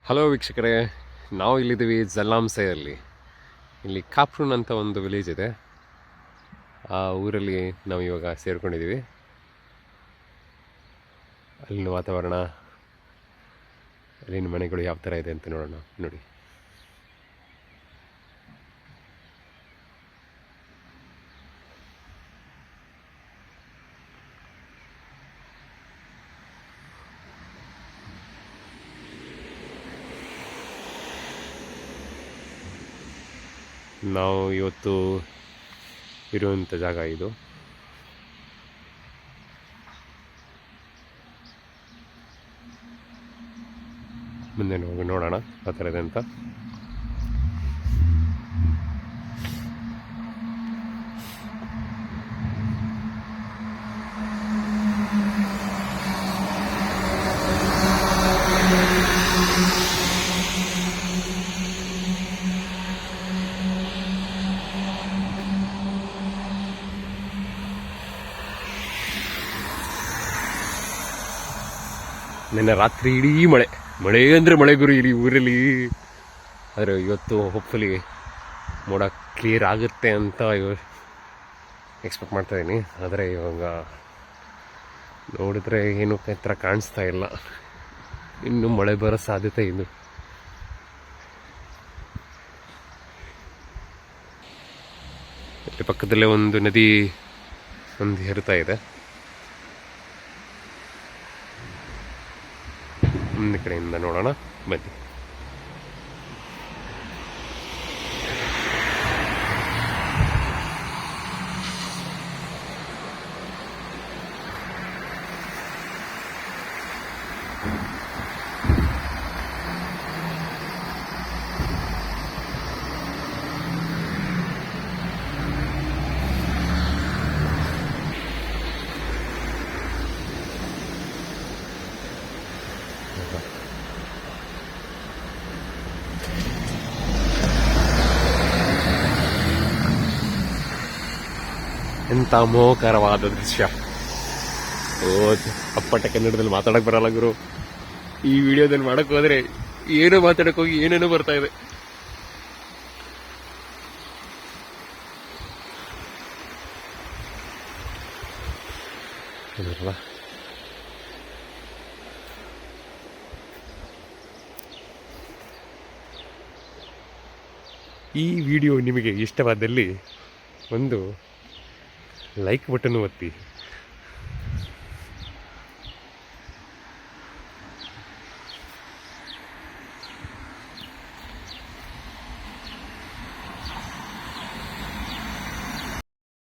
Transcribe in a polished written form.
Hello ವೀಕ್ಷಕರೇ, ನಾವು ಇಲ್ಲಿದ್ದೀವಿ ಜಲ್ಲಾಂಸೆಯಲ್ಲಿ. ಇಲ್ಲಿ ಕಾಪ್ರೂನ್ ಅಂತ ಒಂದು ವಿಲೇಜ್ ಇದೆ. ಆ ಊರಲ್ಲಿ ನಾವು ಇವಾಗ ಸೇರ್ಕೊಂಡಿದ್ದೀವಿ. ಅಲ್ಲಿನ ವಾತಾವರಣ, ಅಲ್ಲಿನ ಮನೆಗಳು ಯಾವ ಥರ ಇದೆ ಅಂತ ನೋಡೋಣ. ನೋಡಿ, ನಾವು ಇವತ್ತು ಇರುವಂಥ ಜಾಗ ಇದು. ಮುಂದೆ ಹೋಗಿ ನೋಡೋಣ ಆ ಥರ ಇದೆ ಅಂತ. ನಿನ್ನೆ ರಾತ್ರಿ ಇಡೀ ಮಳೆ ಅಂದರೆ ಮಳೆ ಗುರು ಇಲ್ಲಿ ಊರಲ್ಲಿ. ಆದರೆ ಇವತ್ತು ಹೋಪ್ಫುಲಿ ಮೋಡ ಕ್ಲಿಯರ್ ಆಗುತ್ತೆ ಅಂತ ಎಕ್ಸ್ಪೆಕ್ಟ್ ಮಾಡ್ತಾಯಿದ್ದೀನಿ. ಆದರೆ ಇವಾಗ ನೋಡಿದ್ರೆ ಏನು ಥರ ಕಾಣಿಸ್ತಾ ಇಲ್ಲ. ಇನ್ನು ಮಳೆ ಬರೋ ಸಾಧ್ಯತೆ ಇದು. ಪಕ್ಕದಲ್ಲೇ ಒಂದು ನದಿ ಹರಿತಾ ಇದೆ. ಮುಂದೆ ಕಡೆಯಿಂದ ನೋಡೋಣ ಬನ್ನಿ. ಎಂಥ ಮೋಹಕರವಾದ ದೃಶ್ಯ. ಅಪ್ಪಟ ಕನ್ನಡದಲ್ಲಿ ಮಾತಾಡಕ್ ಬರಲ್ಲ ಗುರು. ಈ ವಿಡಿಯೋದಲ್ಲಿ ಮಾಡಕ್ ಹೋದ್ರೆ ಏನೋ ಮಾತಾಡಕ್ ಹೋಗಿ ಏನೇನೋ ಬರ್ತಾ ಇದೆ. ಈ ವಿಡಿಯೋ ನಿಮಗೆ ಇಷ್ಟವಾದಲ್ಲಿ ಒಂದು ಲೈಕ್ ಬಟನ್ ಒತ್ತಿ.